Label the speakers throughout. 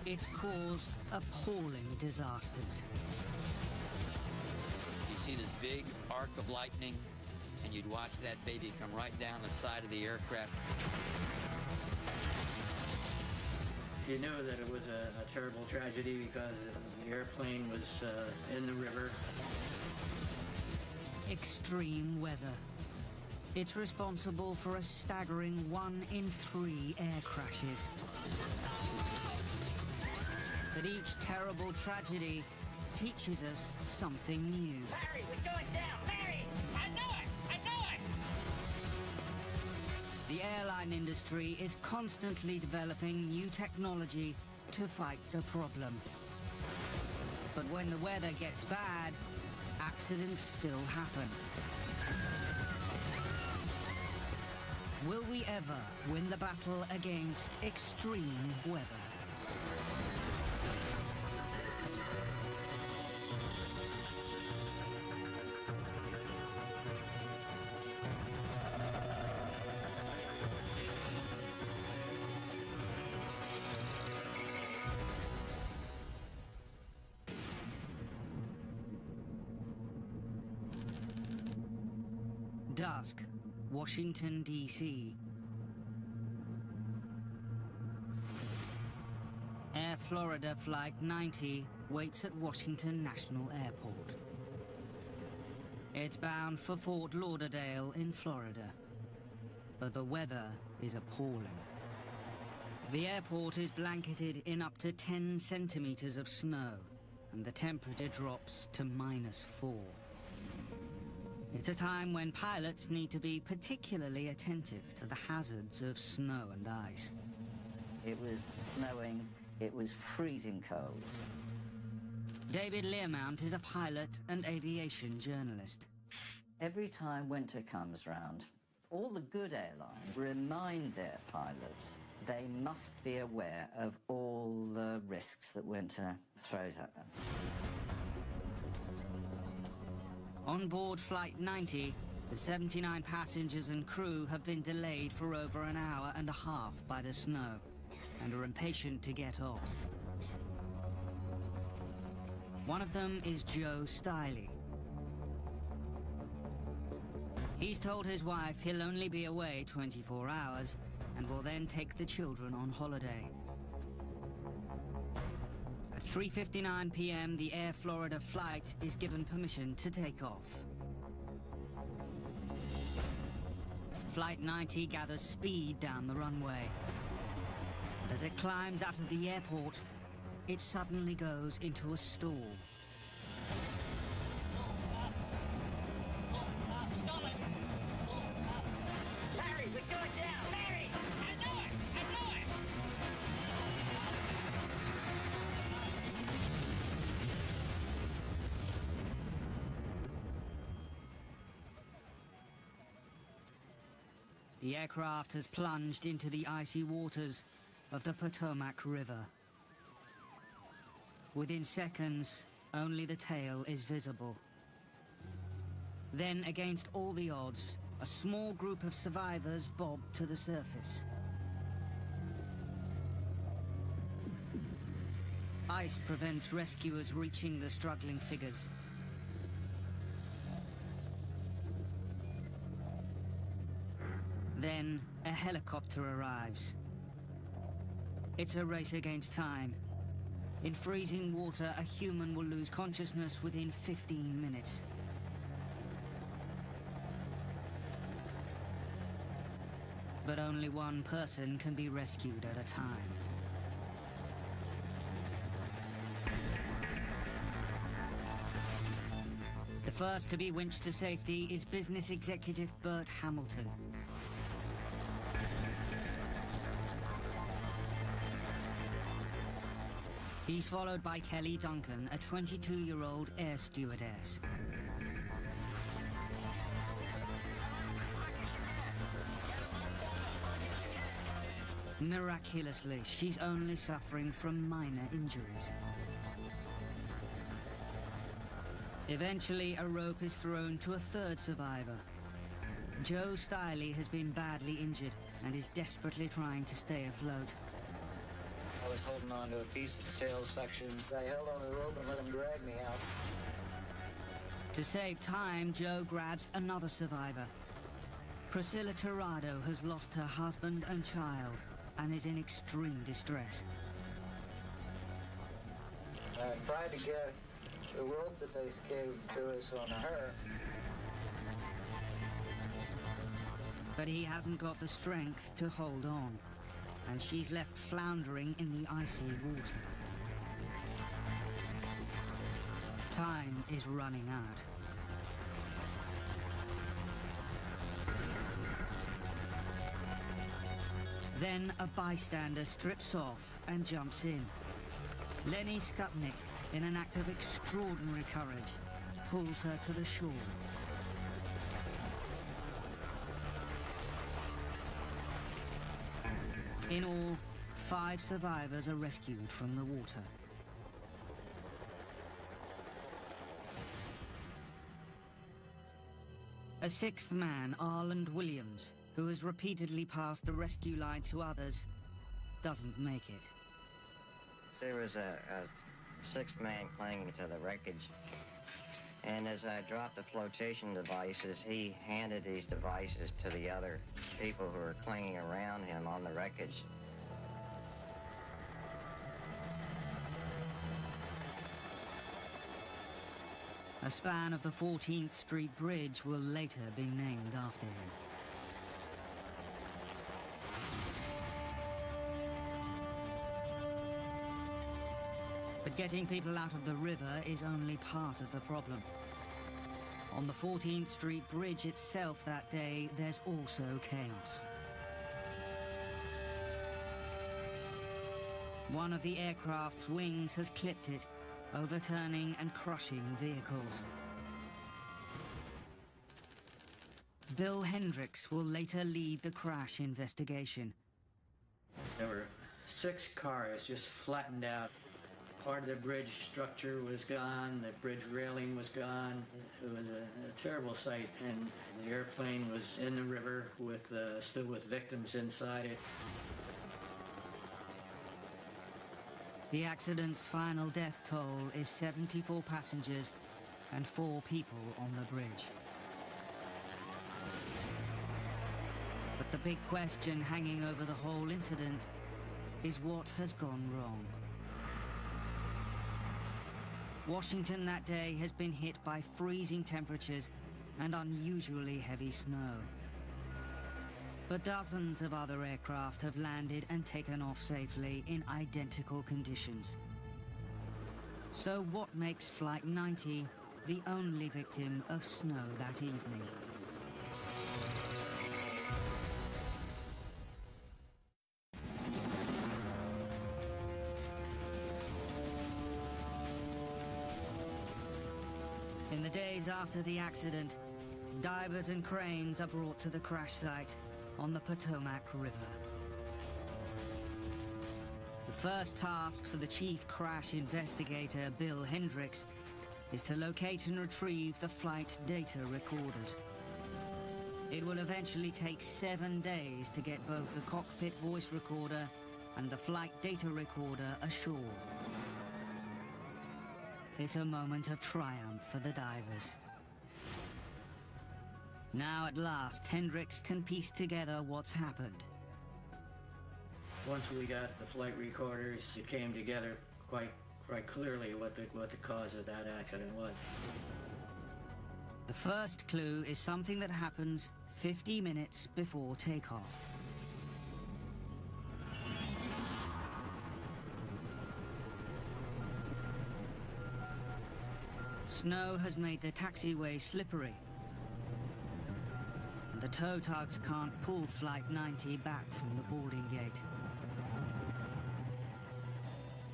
Speaker 1: It's caused appalling disasters.
Speaker 2: You see this big arc of lightning, and you'd watch that baby come right down the side of the aircraft.
Speaker 3: You knew that it was a terrible tragedy because the airplane was in the river.
Speaker 1: Extreme weather. It's responsible for a staggering 1 in 3 air crashes. But each terrible tragedy teaches us something new.
Speaker 4: Larry, we're going down! Larry! I know it! I know it!
Speaker 1: The airline industry is constantly developing new technology to fight the problem. But when the weather gets bad, accidents still happen. Will we ever win the battle against extreme weather? Dusk, Washington, D.C. Air Florida Flight 90 waits at Washington National Airport. It's bound for Fort Lauderdale in Florida. But the weather is appalling. The airport is blanketed in up to 10 centimeters of snow, and the temperature drops to -4. It's a time when pilots need to be particularly attentive to the hazards of snow and ice.
Speaker 5: It was snowing, it was freezing cold.
Speaker 1: David Learmount is a pilot and aviation journalist.
Speaker 5: Every time winter comes round, all the good airlines remind their pilots they must be aware of all the risks that winter throws at them.
Speaker 1: On board Flight 90, the 79 passengers and crew have been delayed for over an hour and a half by the snow and are impatient to get off. One of them is Joe Stiley. He's told his wife he'll only be away 24 hours and will then take the children on holiday. At 3:59 p.m., the Air Florida flight is given permission to take off. Flight 90 gathers speed down the runway. And as it climbs out of the airport, it suddenly goes into a stall.
Speaker 4: Stop it! Larry, we're going down! Larry! I know it! I know it!
Speaker 1: The aircraft has plunged into the icy waters of the Potomac River. Within seconds, only the tail is visible. Then, against all the odds, a small group of survivors bob to the surface. Ice prevents rescuers reaching the struggling figures. Then, a helicopter arrives. It's a race against time. In freezing water, a human will lose consciousness within 15 minutes. But only one person can be rescued at a time. The first to be winched to safety is business executive Bert Hamilton. He's followed by Kelly Duncan, a 22-year-old air stewardess. Miraculously, she's only suffering from minor injuries. Eventually, a rope is thrown to a third survivor. Joe Stiley has been badly injured and is desperately trying to stay afloat.
Speaker 6: was holding on to a piece of the tail section. I held on to the rope and let him drag me out.
Speaker 1: To save time, Joe grabs another survivor. Priscilla Tirado has lost her husband and child and is in extreme distress.
Speaker 6: I tried to get the rope that they gave to us on her.
Speaker 1: But he hasn't got the strength to hold on, and she's left floundering in the icy water. Time is running out. Then a bystander strips off and jumps in. Lenny Skutnik, in an act of extraordinary courage, pulls her to the shore. In all, 5 survivors are rescued from the water. A 6th man, Arland Williams, who has repeatedly passed the rescue line to others, doesn't make it.
Speaker 7: There was a 6th man clinging to the wreckage, and as I dropped the flotation devices, he handed these devices to the other people who were clinging around him on the wreckage.
Speaker 1: A span of the 14th Street Bridge will later be named after him. But getting people out of the river is only part of the problem. On the 14th Street Bridge itself that day, there's also chaos. One of the aircraft's wings has clipped it, overturning and crushing vehicles. Bill Hendricks will later lead the crash investigation.
Speaker 3: There were 6 cars just flattened out. Part of the bridge structure was gone, the bridge railing was gone. It was a terrible sight, and the airplane was in the river with still with victims inside it.
Speaker 1: The accident's final death toll is 74 passengers and 4 people on the bridge. But the big question hanging over the whole incident is what has gone wrong. Washington that day has been hit by freezing temperatures and unusually heavy snow. But dozens of other aircraft have landed and taken off safely in identical conditions. So what makes Flight 90 the only victim of snow that evening? In the days after the accident, divers and cranes are brought to the crash site on the Potomac River. The first task for the chief crash investigator, Bill Hendricks, is to locate and retrieve the flight data recorders. It will eventually take 7 days to get both the cockpit voice recorder and the flight data recorder ashore. It's a moment of triumph for the divers. Now at last, Hendricks can piece together what's happened.
Speaker 3: Once we got the flight recorders, it came together quite clearly what the cause of that accident was.
Speaker 1: The first clue is something that happens 50 minutes before takeoff. Snow has made the taxiway slippery. The tow tugs can't pull Flight 90 back from the boarding gate.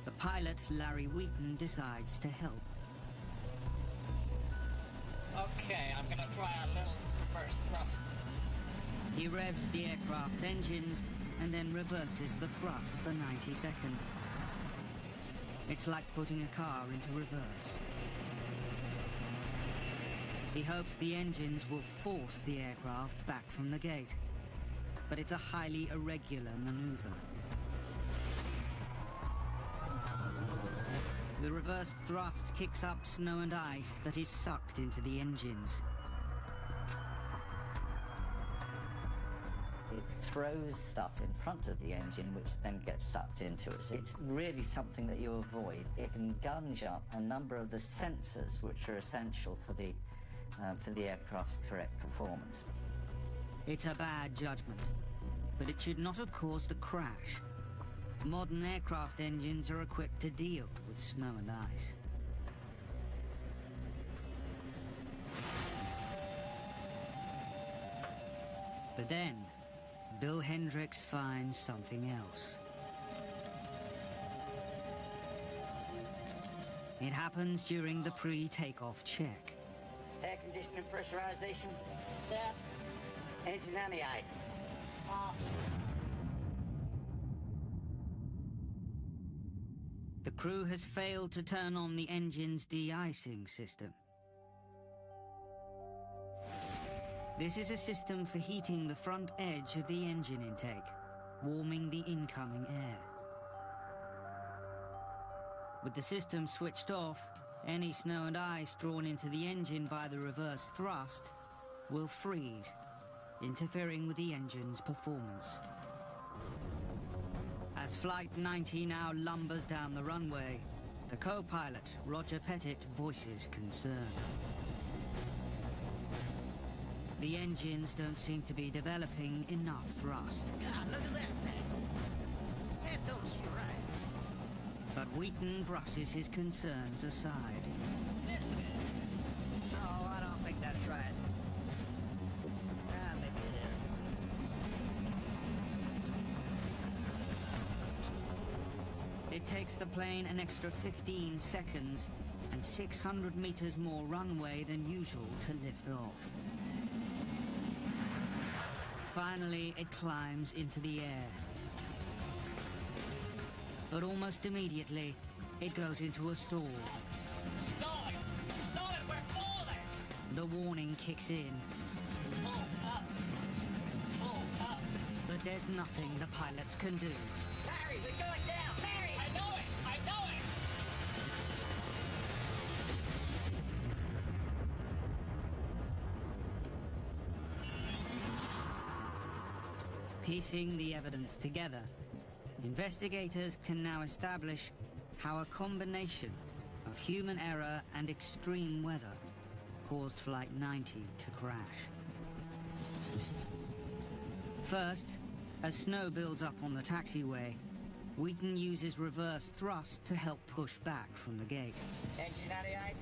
Speaker 1: The pilot, Larry Wheaton, decides to help.
Speaker 4: Okay, I'm gonna try a little first thrust.
Speaker 1: He revs the aircraft engines and then reverses the thrust for 90 seconds. It's like putting a car into reverse. He hopes the engines will force the aircraft back from the gate, but it's a highly irregular maneuver. The reverse thrust kicks up snow and ice that is sucked into the engines.
Speaker 5: It throws stuff in front of the engine, which then gets sucked into it. So it's really something that you avoid. It can gunge up a number of the sensors which are essential for the aircraft's correct performance.
Speaker 1: It's a bad judgment, but it should not have caused the crash. Modern aircraft engines are equipped to deal with snow and ice. But then, Bill Hendricks finds something else. It happens during the pre-takeoff check.
Speaker 8: Air conditioning pressurization set. Engine on the ice. Off.
Speaker 1: The crew has failed to turn on the engine's de-icing system. This is a system for heating the front edge of the engine intake, warming the incoming air. With the system switched off, any snow and ice drawn into the engine by the reverse thrust will freeze, interfering with the engine's performance. As Flight 90 now lumbers down the runway, the co-pilot, Roger Pettit, voices concern. The engines don't seem to be developing enough thrust.
Speaker 4: God, look at that thing. That don't seem right.
Speaker 1: But Wheaton brushes his concerns aside.
Speaker 4: Listen. No, I don't think that's right. Ah, maybe it is.
Speaker 1: It takes the plane an extra 15 seconds and 600 meters more runway than usual to lift off. Finally, it climbs into the air. But almost immediately, it goes into a stall.
Speaker 4: Stall it! Stall it! We're falling!
Speaker 1: The warning kicks in.
Speaker 4: Pull up! Pull up!
Speaker 1: But there's nothing the pilots can do.
Speaker 4: Larry, we're going down! Larry! I know it! I know it!
Speaker 1: Piecing the evidence together, investigators can now establish how a combination of human error and extreme weather caused Flight 90 to crash. First, as snow builds up on the taxiway, Wheaton uses reverse thrust to help push back from the gate.
Speaker 8: Engine on the ice.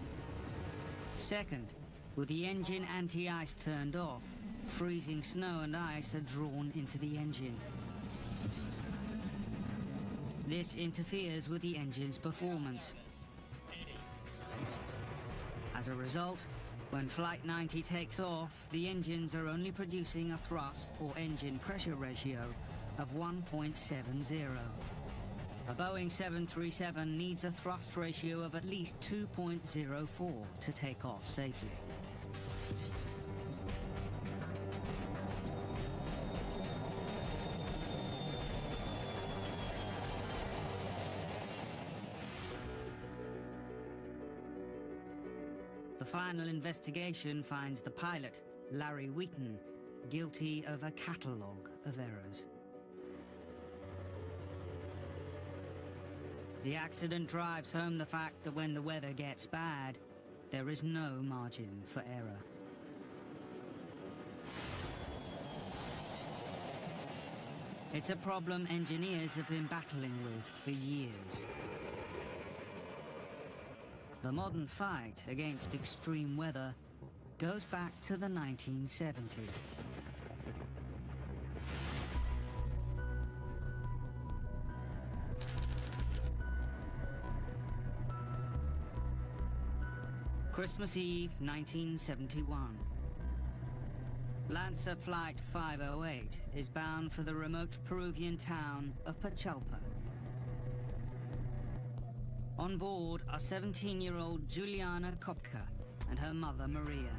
Speaker 1: Second, with the engine anti-ice turned off, freezing snow and ice are drawn into the engine. This interferes with the engine's performance. As a result, when Flight 90 takes off, the engines are only producing a thrust or engine pressure ratio of 1.70. A Boeing 737 needs a thrust ratio of at least 2.04 to take off safely. The final investigation finds the pilot, Larry Wheaton, guilty of a catalogue of errors. The accident drives home the fact that when the weather gets bad, there is no margin for error. It's a problem engineers have been battling with for years. The modern fight against extreme weather goes back to the 1970s. Christmas Eve, 1971. Lancer Flight 508 is bound for the remote Peruvian town of Pachalpa. On board are 17-year-old Juliana Kopka and her mother Maria.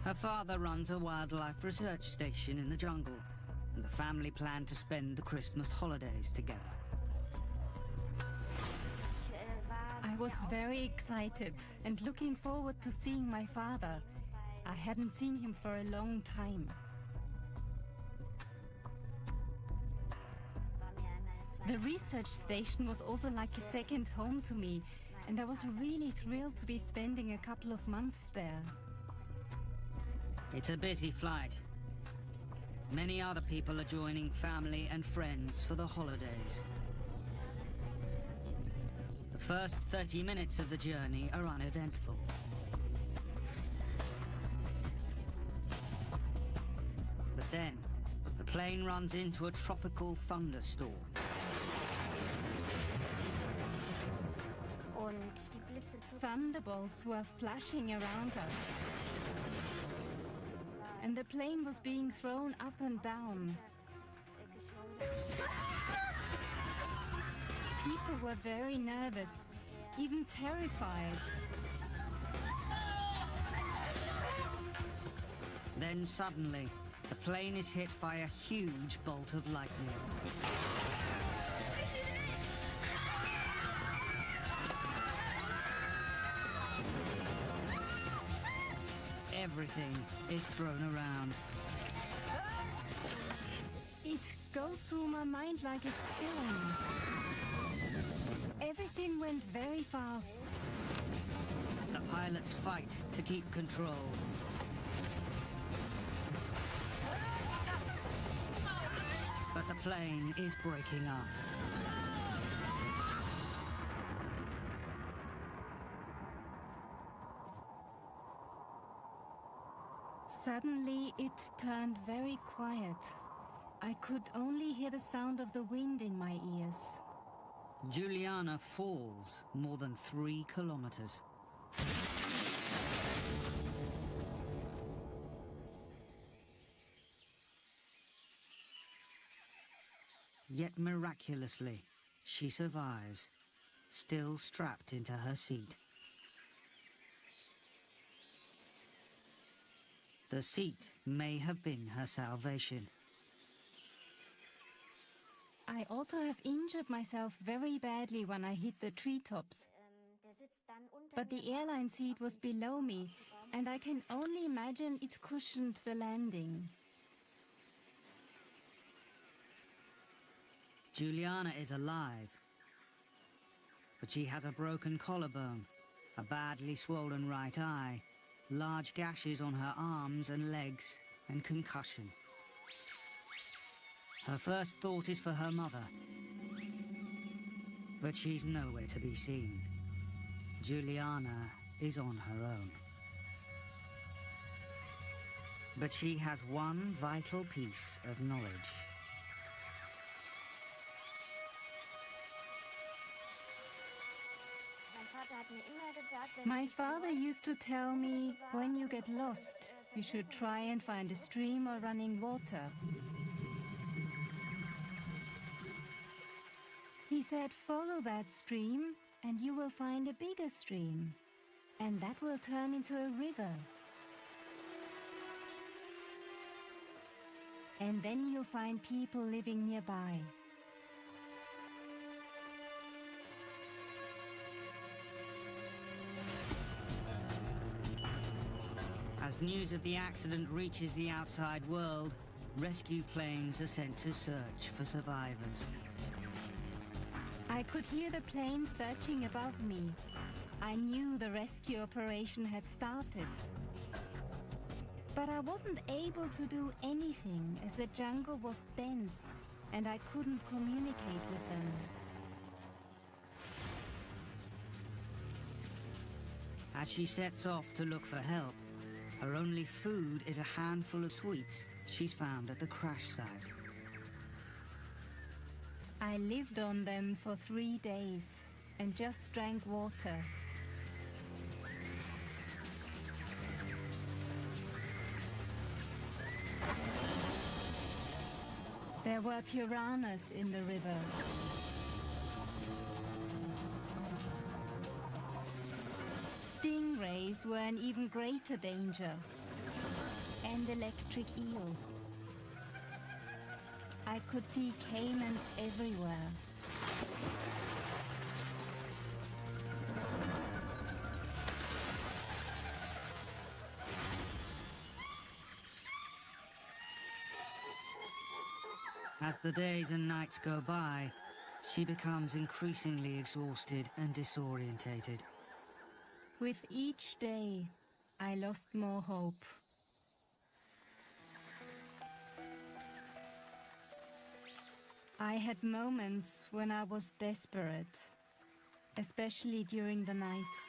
Speaker 1: Her father runs a wildlife research station in the jungle, and the family plan to spend the Christmas holidays together.
Speaker 9: I was very excited and looking forward to seeing my father. I hadn't seen him for a long time. The research station was also like a second home to me, and I was really thrilled to be spending a couple of months there.
Speaker 1: It's a busy flight. Many other people are joining family and friends for the holidays. The first 30 minutes of the journey are uneventful. But then, the plane runs into a tropical thunderstorm.
Speaker 9: Thunderbolts were flashing around us, and the plane was being thrown up and down. People were very nervous, even terrified.
Speaker 1: Then suddenly, the plane is hit by a huge bolt of lightning. Everything is thrown around.
Speaker 9: It goes through my mind like a film. Everything went very fast.
Speaker 1: The pilots fight to keep control. But the plane is breaking up.
Speaker 9: Suddenly, it turned very quiet. I could only hear the sound of the wind in my ears.
Speaker 1: Juliana falls more than 3 kilometers. Yet miraculously, she survives, still strapped into her seat. The seat may have been her salvation.
Speaker 9: I ought to have injured myself very badly when I hit the treetops. But the airline seat was below me, and I can only imagine it cushioned the landing.
Speaker 1: Juliana is alive, but she has a broken collarbone, a badly swollen right eye, large gashes on her arms and legs, and concussion. Her first thought is for her mother, but she's nowhere to be seen. Juliana is on her own. But she has one vital piece of knowledge.
Speaker 9: My father used to tell me, when you get lost, you should try and find a stream or running water. He said, follow that stream and you will find a bigger stream, and that will turn into a river. And then you'll find people living nearby.
Speaker 1: As news of the accident reaches the outside world, rescue planes are sent to search for survivors.
Speaker 9: I could hear the plane searching above me. I knew the rescue operation had started. But I wasn't able to do anything as the jungle was dense and I couldn't communicate with them.
Speaker 1: As she sets off to look for help, her only food is a handful of sweets she's found at the crash site.
Speaker 9: I lived on them for 3 days and just drank water. There were piranhas in the river. Stingrays were an even greater danger, and electric eels. I could see caimans everywhere.
Speaker 1: As the days and nights go by, she becomes increasingly exhausted and disorientated.
Speaker 9: With each day, I lost more hope. I had moments when I was desperate, especially during the nights.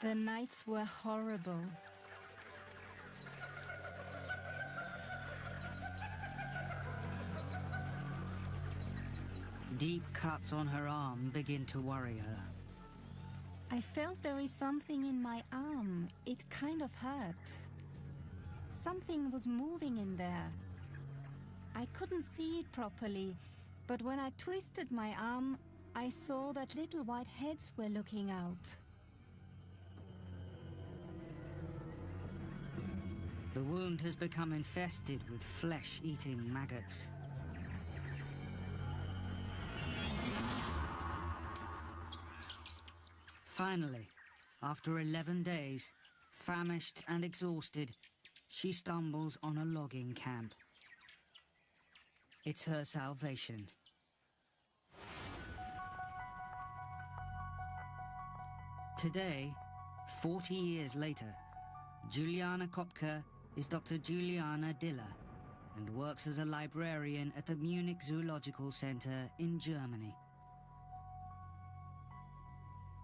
Speaker 9: The nights were horrible.
Speaker 1: Deep cuts on her arm begin to worry her.
Speaker 9: I felt there is something in my arm. It kind of hurt. Something was moving in there. I couldn't see it properly, but when I twisted my arm, I saw that little white heads were looking out.
Speaker 1: The wound has become infested with flesh-eating maggots. Finally, after 11 days, famished and exhausted, she stumbles on a logging camp. It's her salvation. Today, 40 years later, Juliana Kopka is Dr. Juliana Diller and works as a librarian at the Munich Zoological Center in Germany.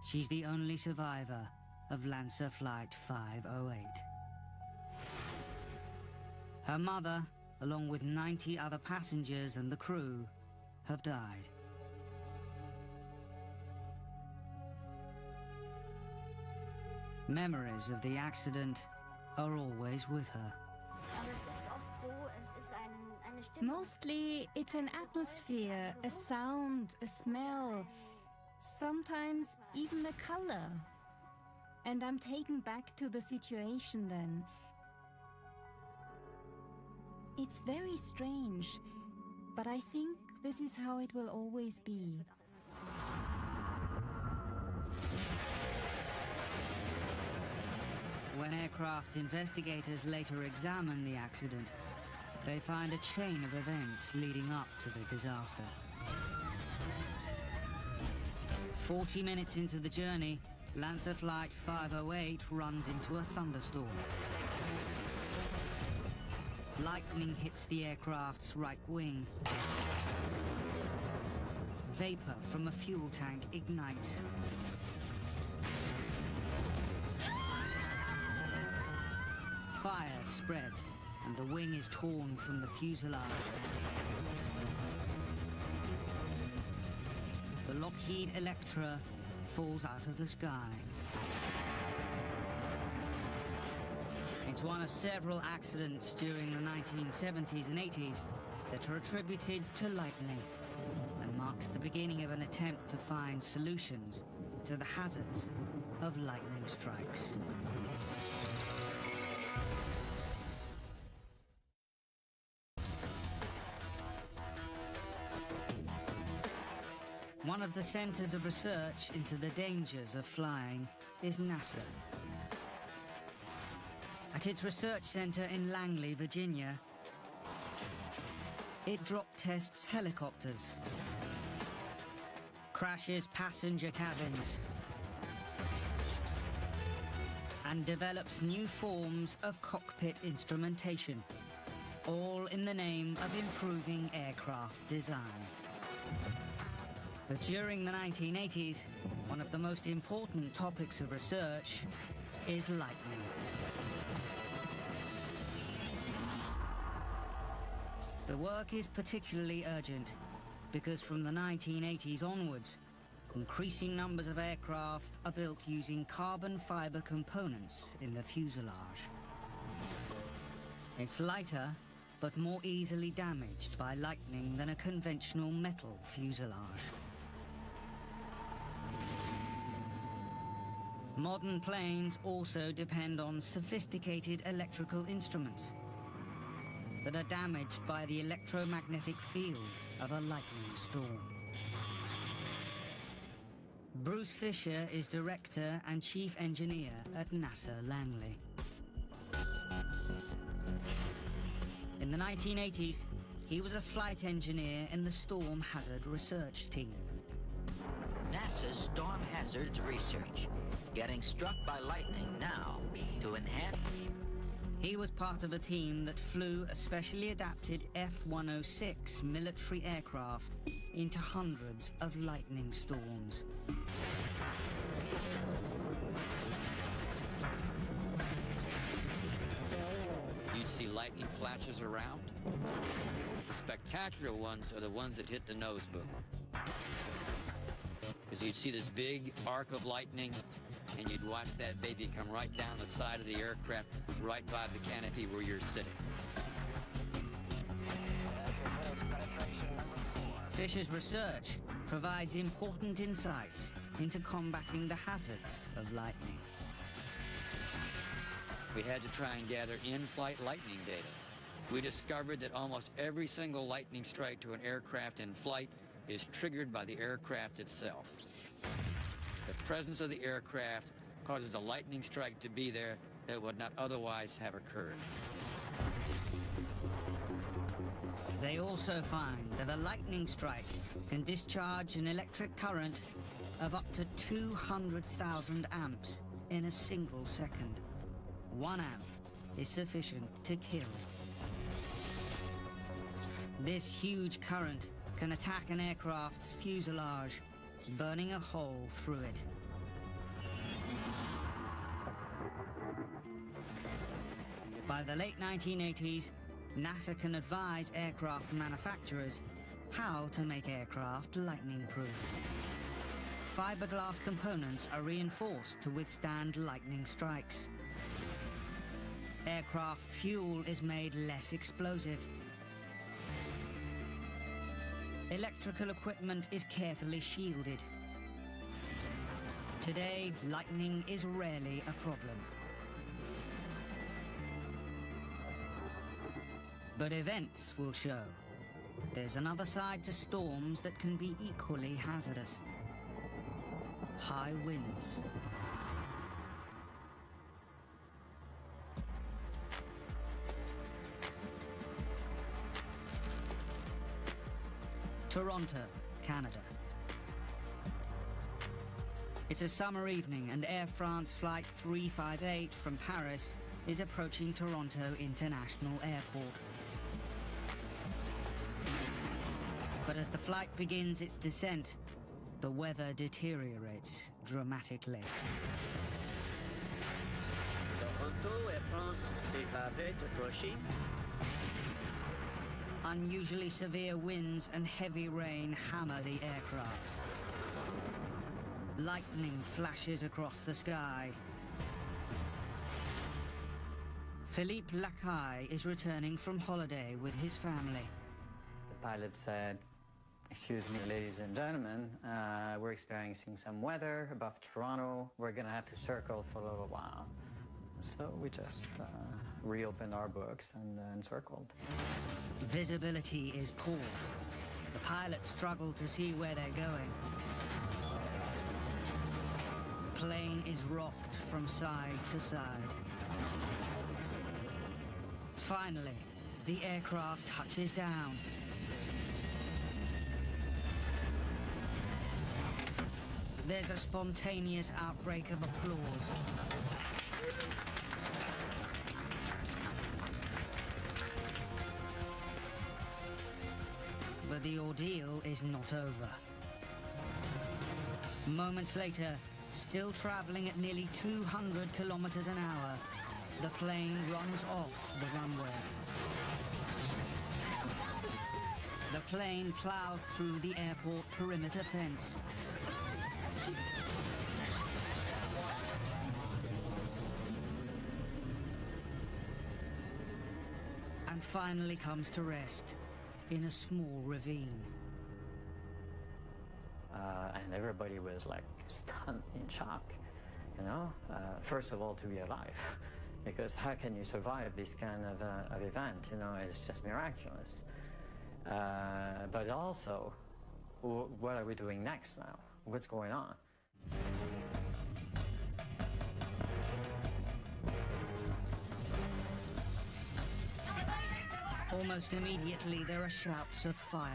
Speaker 1: She's the only survivor of Lancer Flight 508. Her mother, along with 90 other passengers and the crew, have died. Memories of the accident are always with her.
Speaker 9: Mostly, it's an atmosphere, a sound, a smell, sometimes even a color. And I'm taken back to the situation then. It's very strange, but I think this is how it will always be.
Speaker 1: When aircraft investigators later examine the accident, they find a chain of events leading up to the disaster. 40 minutes into the journey, Lancer Flight 508 runs into a thunderstorm. Lightning hits the aircraft's right wing. Vapor from a fuel tank ignites. Fire spreads, and the wing is torn from the fuselage. The Lockheed Electra falls out of the sky. It's one of several accidents during the 1970s and 80s that are attributed to lightning and marks the beginning of an attempt to find solutions to the hazards of lightning strikes. One of the centers of research into the dangers of flying is NASA. At its research center in Langley, Virginia, it drop tests helicopters, crashes passenger cabins, and develops new forms of cockpit instrumentation, all in the name of improving aircraft design. But during the 1980s, one of the most important topics of research is lightning. The work is particularly urgent because from the 1980s onwards, increasing numbers of aircraft are built using carbon fiber components in the fuselage. It's lighter, but more easily damaged by lightning than a conventional metal fuselage. Modern planes also depend on sophisticated electrical instruments that are damaged by the electromagnetic field of a lightning storm. Bruce Fisher is director and chief engineer at NASA Langley. In the 1980s, he was a flight engineer in the Storm Hazard Research Team.
Speaker 10: NASA's Storm Hazards Research, getting struck by lightning now to enhance...
Speaker 1: He was part of a team that flew a specially adapted F-106 military aircraft into hundreds of lightning storms.
Speaker 2: You'd see lightning flashes around. The spectacular ones are the ones that hit the nose boom. Because you'd see this big arc of lightning, and you'd watch that baby come right down the side of the aircraft, right by the canopy where you're sitting.
Speaker 1: Fisher's research provides important insights into combating the hazards of lightning.
Speaker 2: We had to try and gather in-flight lightning data. We discovered that almost every single lightning strike to an aircraft in flight is triggered by the aircraft itself. The presence of the aircraft causes a lightning strike to be there that would not otherwise have occurred.
Speaker 1: They also find that a lightning strike can discharge an electric current of up to 200,000 amps in a single second. 1 amp is sufficient to kill. This huge current can attack an aircraft's fuselage, burning a hole through it. By the late 1980s, NASA can advise aircraft manufacturers how to make aircraft lightning-proof. Fiberglass components are reinforced to withstand lightning strikes. Aircraft fuel is made less explosive. Electrical equipment is carefully shielded. Today, lightning is rarely a problem. But events will show there's another side to storms that can be equally hazardous. High winds. Toronto, Canada. It's a summer evening and Air France Flight 358 from Paris is approaching Toronto International Airport. But as the flight begins its descent, the weather deteriorates dramatically.
Speaker 8: Toronto, Air France 358 approaching.
Speaker 1: Unusually severe winds and heavy rain hammer the aircraft. Lightning flashes across the sky. Philippe Lacaille is returning from holiday with his family.
Speaker 11: The pilot said, "Excuse me, ladies and gentlemen, we're experiencing some weather above Toronto. We're gonna have to circle for a little while." So we just reopened our books and circled.
Speaker 1: Visibility is poor. The pilots struggle to see where they're going. The plane is rocked from side to side. Finally, the aircraft touches down. There's a spontaneous outbreak of applause. But the ordeal is not over. Moments later, still traveling at nearly 200 kilometers an hour, the plane runs off the runway. The plane plows through the airport perimeter fence. And finally comes to rest in a small ravine.
Speaker 11: And everybody was like stunned in shock, you know? First of all, to be alive, because how can you survive this kind of event? You know, it's just miraculous. But also, what are we doing next now? What's going on?
Speaker 1: Almost immediately, there are shouts of fire.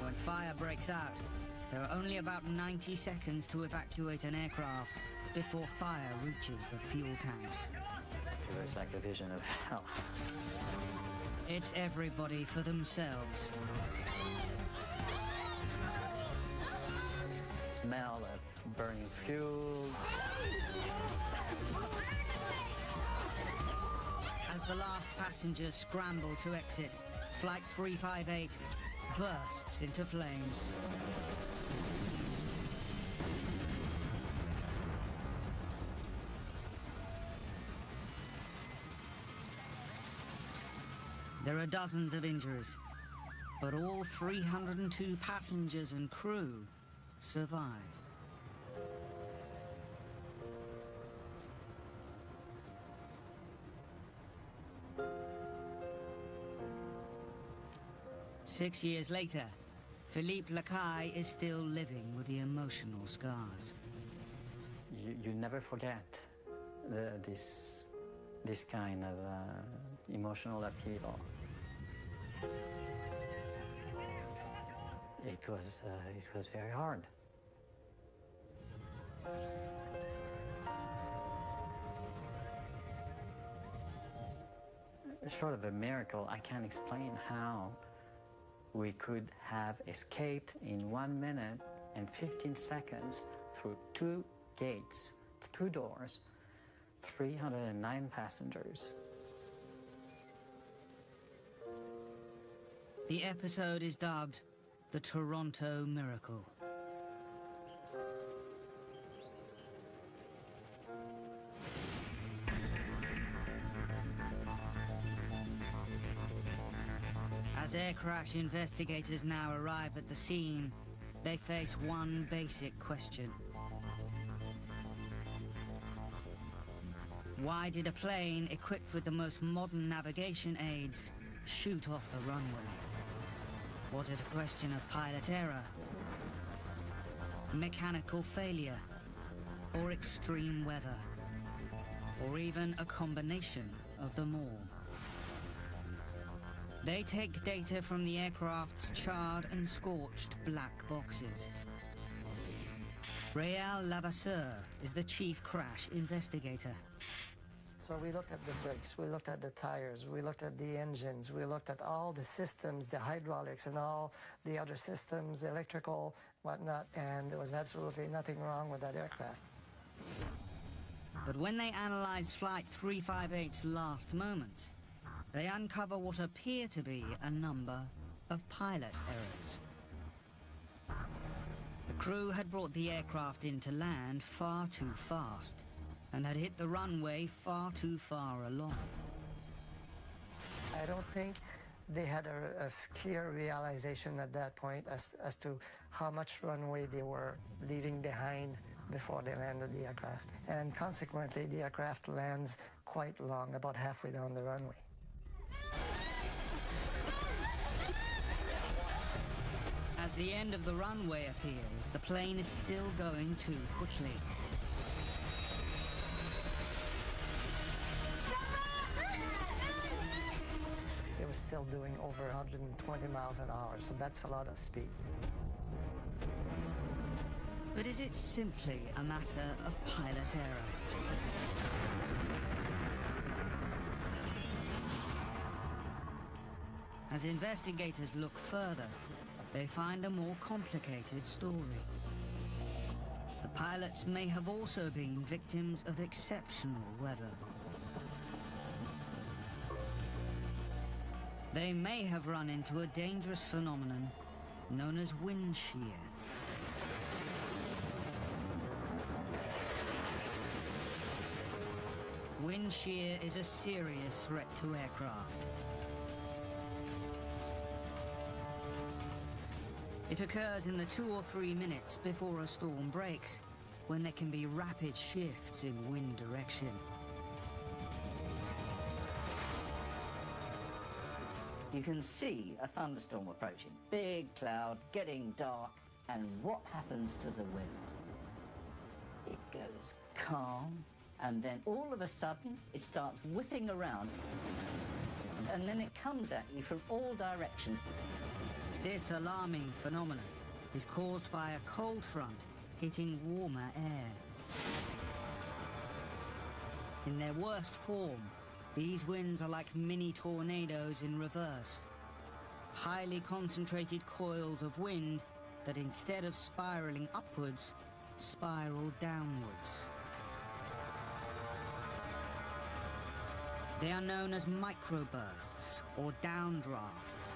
Speaker 1: When fire breaks out, there are only about 90 seconds to evacuate an aircraft before fire reaches the fuel tanks.
Speaker 11: It was like a vision of hell.
Speaker 1: It's everybody for themselves.
Speaker 11: The smell of burning fuel.
Speaker 1: As the last passengers scramble to exit, Flight 358 bursts into flames. There are dozens of injuries, but all 302 passengers and crew survive. Six years later, Philippe Lacaille is still living with the emotional scars.
Speaker 11: You never forget this kind of emotional upheaval. It was very hard. Short of a miracle, I can't explain how we could have escaped in 1 minute and 15 seconds through 2 gates, 2 doors, 309 passengers.
Speaker 1: The episode is dubbed the Toronto Miracle. As air crash investigators now arrive at the scene, they face one basic question. Why did a plane equipped with the most modern navigation aids shoot off the runway? Was it a question of pilot error, mechanical failure, or extreme weather, or even a combination of them all? They take data from the aircraft's charred and scorched black boxes. Réal Lavasseur is the chief crash investigator.
Speaker 6: So we looked at the brakes, we looked at the tires, we looked at the engines, we looked at all the systems, the hydraulics and all the other systems, electrical, whatnot, and there was absolutely nothing wrong with that aircraft.
Speaker 1: But when they analyze Flight 358's last moments, they uncover what appear to be a number of pilot errors. The crew had brought the aircraft into land far too fast and had hit the runway far too far along.
Speaker 6: I don't think they had a clear realization at that point as to how much runway they were leaving behind before they landed the aircraft. And consequently, the aircraft lands quite long, about halfway down the runway.
Speaker 1: As the end of the runway appears, the plane is still going too quickly.
Speaker 6: It was still doing over 120 miles an hour, so that's a lot of speed.
Speaker 1: But is it simply a matter of pilot error? As investigators look further, they find a more complicated story. The pilots may have also been victims of exceptional weather. They may have run into a dangerous phenomenon known as wind shear. Wind shear is a serious threat to aircraft. It occurs in the 2 or 3 minutes before a storm breaks, when there can be rapid shifts in wind direction.
Speaker 5: You can see a thunderstorm approaching. Big cloud, getting dark, and what happens to the wind? It goes calm, and then all of a sudden, it starts whipping around, and then it comes at you from all directions.
Speaker 1: This alarming phenomenon is caused by a cold front hitting warmer air. In their worst form, these winds are like mini tornadoes in reverse. Highly concentrated coils of wind that instead of spiraling upwards, spiral downwards. They are known as microbursts or downdrafts.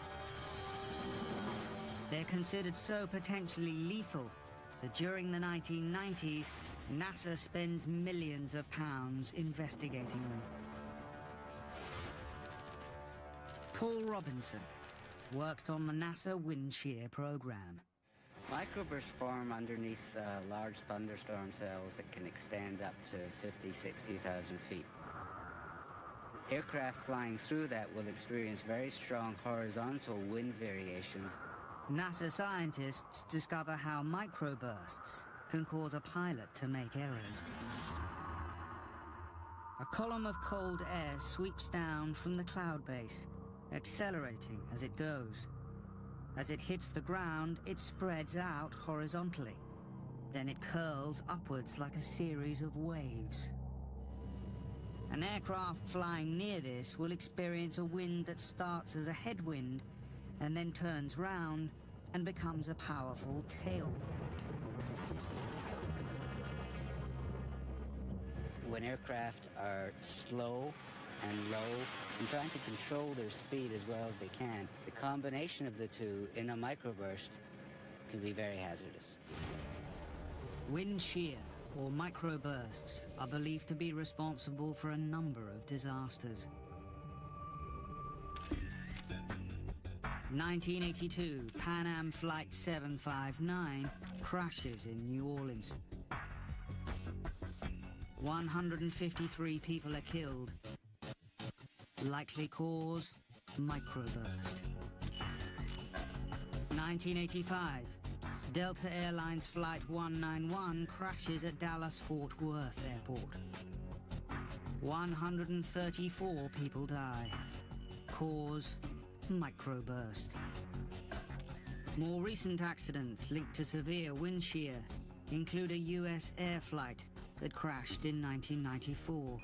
Speaker 1: They're considered so potentially lethal that during the 1990s, NASA spends millions of pounds investigating them. Paul Robinson worked on the NASA wind shear program.
Speaker 12: Microbursts form underneath large thunderstorm cells that can extend up to 50, 60,000 feet. Aircraft flying through that will experience very strong horizontal wind variations.
Speaker 1: NASA scientists discover how microbursts can cause a pilot to make errors. A column of cold air sweeps down from the cloud base, accelerating as it goes. As it hits the ground, it spreads out horizontally. Then it curls upwards like a series of waves. An aircraft flying near this will experience a wind that starts as a headwind and then turns round and becomes a powerful tailwind.
Speaker 12: When aircraft are slow and low and trying to control their speed as well as they can, the combination of the two in a microburst can be very hazardous.
Speaker 1: Wind shear, or microbursts, are believed to be responsible for a number of disasters. 1982, Pan Am Flight 759 crashes in New Orleans. 153 people are killed. Likely cause, microburst. 1985, Delta Airlines Flight 191 crashes at Dallas-Fort Worth Airport. 134 people die. Cause, microburst. More recent accidents linked to severe wind shear include a US air flight that crashed in 1994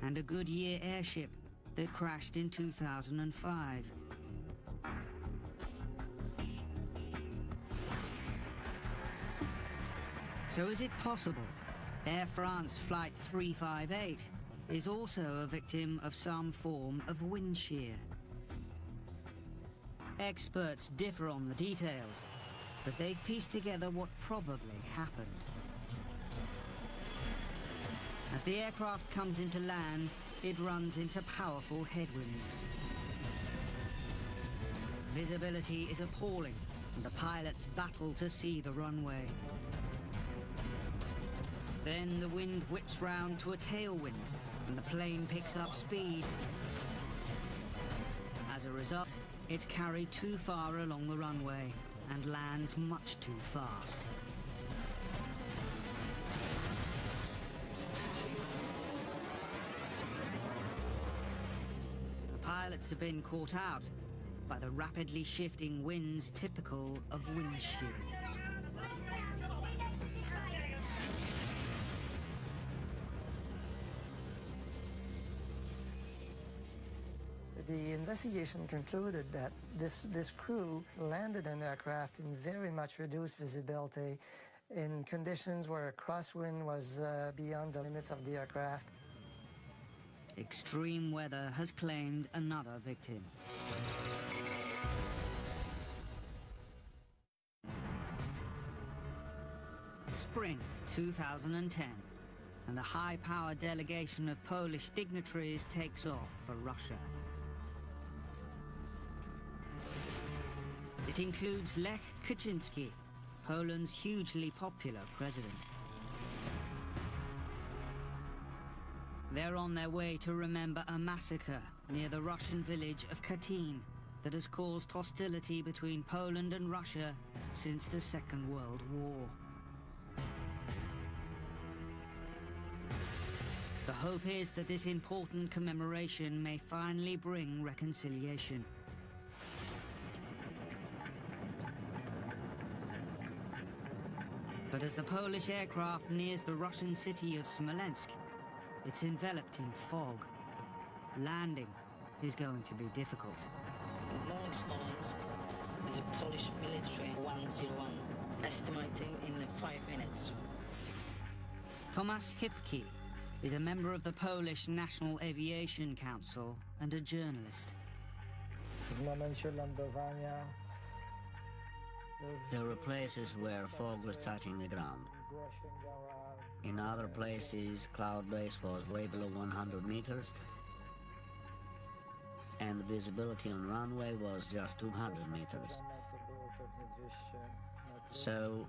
Speaker 1: and a Goodyear airship that crashed in 2005. So is it possible Air France Flight 358 is also a victim of some form of wind shear? Experts differ on the details, but they've pieced together what probably happened. As the aircraft comes into land, it runs into powerful headwinds. Visibility is appalling, and the pilots battle to see the runway. Then the wind whips round to a tailwind, and the plane picks up speed. As a result, it's carried too far along the runway and lands much too fast. The pilots have been caught out by the rapidly shifting winds typical of wind shear.
Speaker 6: The investigation concluded that this crew landed an aircraft in very much reduced visibility in conditions where a crosswind was beyond the limits of the aircraft.
Speaker 1: Extreme weather has claimed another victim. Spring 2010, and a high-powered delegation of Polish dignitaries takes off for Russia. It includes Lech Kaczynski, Poland's hugely popular president. They're on their way to remember a massacre near the Russian village of Katyn that has caused hostility between Poland and Russia since the Second World War. The hope is that this important commemoration may finally bring reconciliation. But as the Polish aircraft nears the Russian city of Smolensk, it's enveloped in fog. Landing is going to be difficult.
Speaker 13: Good morning, Smolensk. Is a Polish military 101, estimating in 5 minutes.
Speaker 1: Tomasz Hipki is a member of the Polish National Aviation Council and a journalist.
Speaker 6: W momencie lądowania
Speaker 14: there were places where fog was touching the ground. In other places, cloud base was way below 100 meters, and the visibility on runway was just 200 meters. So,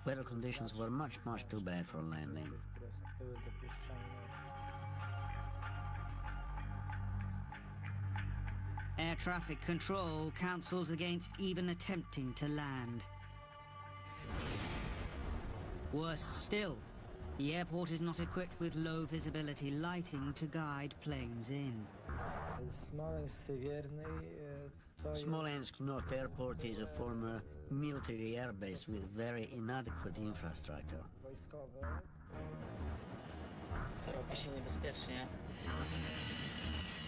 Speaker 14: weather conditions were much too bad for landing.
Speaker 1: Air traffic control counsels against even attempting to land. Worse still, the airport is not equipped with low visibility lighting to guide planes in.
Speaker 14: Smolensk North Airport is a former military airbase with very inadequate infrastructure.
Speaker 13: Robi się niebezpiecznie.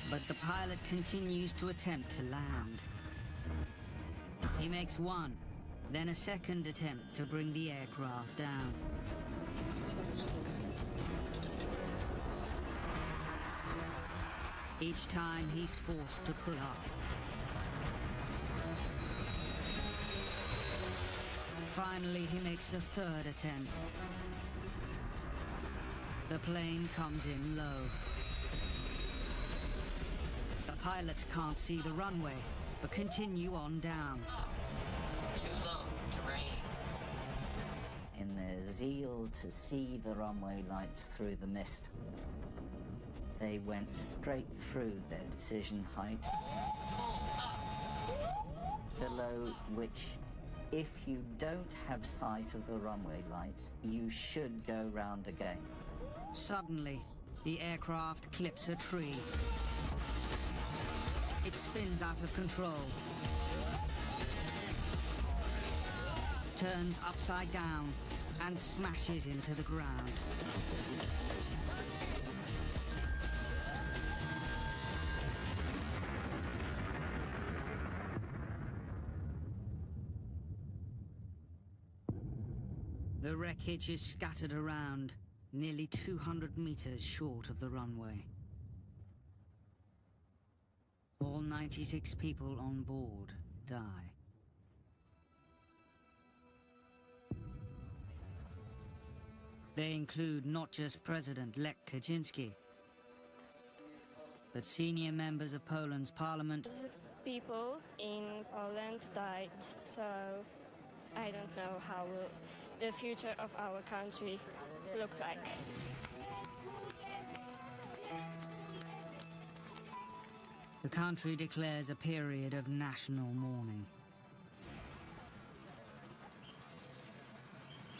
Speaker 1: But the pilot continues to attempt to land. He makes one, then a second attempt to bring the aircraft down. Each time he's forced to pull up. Finally, he makes a third attempt. The plane comes in low. The pilots can't see the runway, but continue on down.
Speaker 13: Too low, terrain.
Speaker 5: In their zeal to see the runway lights through the mist, they went straight through their decision height, below which, if you don't have sight of the runway lights, you should go round again.
Speaker 1: Suddenly, the aircraft clips a tree. It spins out of control, turns upside down, and smashes into the ground. The wreckage is scattered around, nearly 200 meters short of the runway. All 96 people on board die. They include not just President Lech Kaczynski, but senior members of Poland's parliament.
Speaker 15: People in Poland died, so I don't know how will the future of our country look like.
Speaker 1: The country declares a period of national mourning.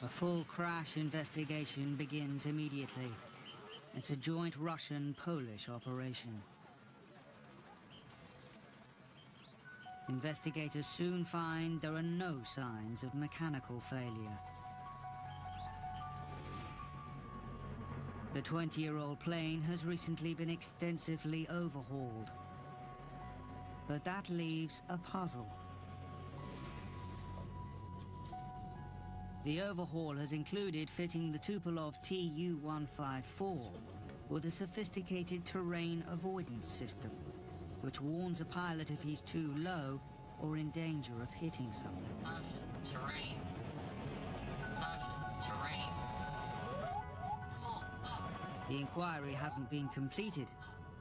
Speaker 1: A full crash investigation begins immediately. It's a joint Russian-Polish operation. Investigators soon find there are no signs of mechanical failure. The 20-year-old plane has recently been extensively overhauled. But that leaves a puzzle. The overhaul has included fitting the Tupolev Tu-154 with a sophisticated terrain avoidance system, which warns a pilot if he's too low or in danger of hitting something.
Speaker 13: Terrain. Terrain.
Speaker 1: The inquiry hasn't been completed,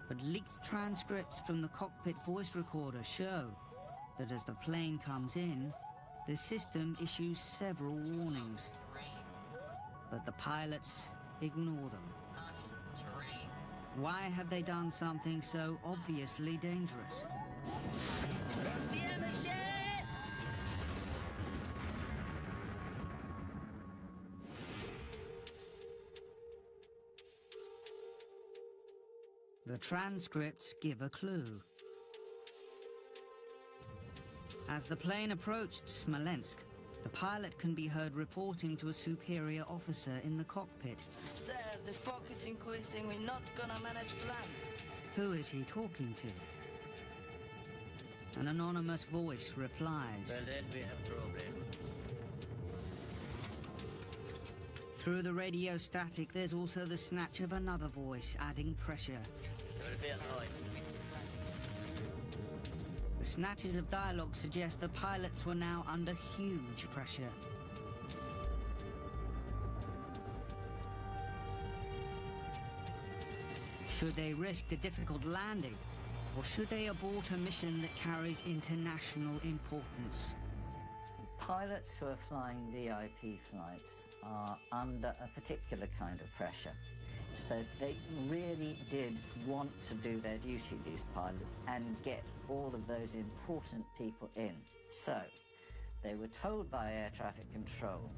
Speaker 1: but leaked transcripts from the cockpit voice recorder show that as the plane comes in, the system issues several warnings. But the pilots ignore them. Why have they done something so obviously dangerous?
Speaker 4: Rozbijemy się!
Speaker 1: The transcripts give a clue. As the plane approached Smolensk, the pilot can be heard reporting to a superior officer in the cockpit.
Speaker 13: Sir, the fog is increasing. We're not gonna manage to land.
Speaker 1: Who is he talking to? An anonymous voice replies.
Speaker 14: Well, then we have problem.
Speaker 1: Through the radio static, there's also the snatch of another voice, adding pressure. The snatches of dialogue suggest the pilots were now under huge pressure. Should they risk a difficult landing, or should they abort a mission that carries international importance?
Speaker 5: Pilots who are flying VIP flights are under a particular kind of pressure. So they really did want to do their duty, these pilots, and get all of those important people in. So they were told by air traffic control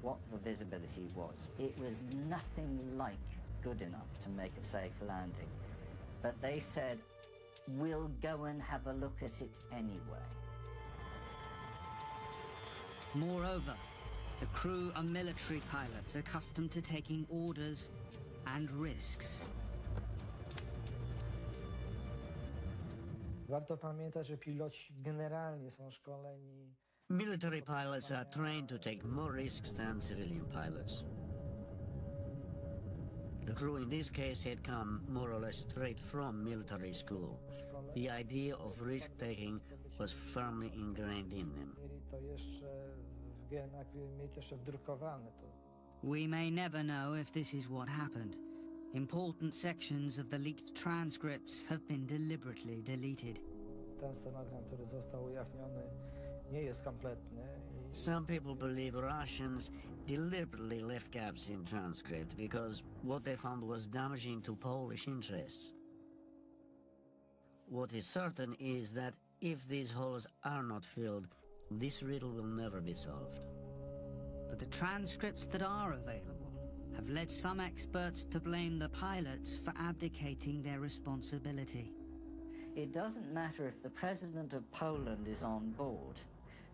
Speaker 5: what the visibility was. It was nothing like good enough to make a safe landing. But they said, we'll go and have a look at it anyway.
Speaker 1: Moreover, the crew are military pilots accustomed to taking orders and risks.
Speaker 16: Warto pamiętać, że piloci generalnie są szkoleni.
Speaker 14: Military pilots are trained to take more risks than civilian pilots. The crew in this case had come more or less straight from military school. The idea of risk-taking was firmly ingrained in them.
Speaker 16: Mieli to jeszcze w genach, mieli jeszcze wdrukowane to.
Speaker 1: We may never know if this is what happened. Important sections of the leaked transcripts have been deliberately deleted.
Speaker 16: Ten scenogram, który został ujawniony, nie jest kompletny.
Speaker 14: Some people believe Russians deliberately left gaps in transcript because what they found was damaging to Polish interests. What is certain is that if these holes are not filled, this riddle will never be solved.
Speaker 1: But the transcripts that are available have led some experts to blame the pilots for abdicating their responsibility.
Speaker 5: It doesn't matter if the president of Poland is on board.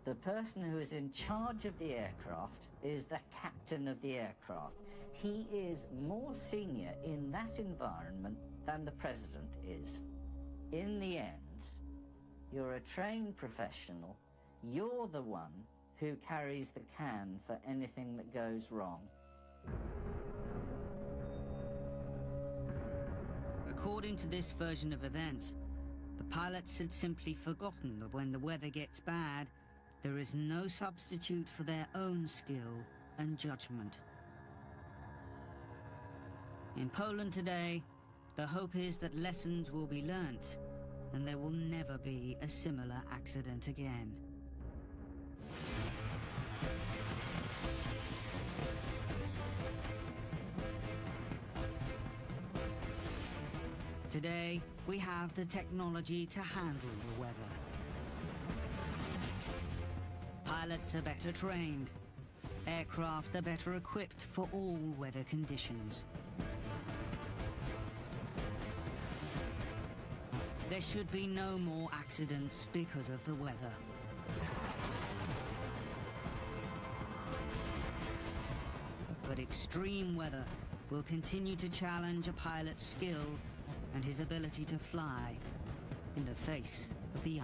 Speaker 5: The person who is in charge of the aircraft is the captain of the aircraft. He is more senior in that environment than the president is. In the end, you're a trained professional. You're the one who carries the can for anything that goes wrong.
Speaker 1: According to this version of events, the pilots had simply forgotten that when the weather gets bad, there is no substitute for their own skill and judgment. In Poland today, the hope is that lessons will be learnt and there will never be a similar accident again. Today, we have the technology to handle the weather. Pilots are better trained. Aircraft are better equipped for all weather conditions. There should be no more accidents because of the weather. But extreme weather will continue to challenge a pilot's skill and his ability to fly in the face of the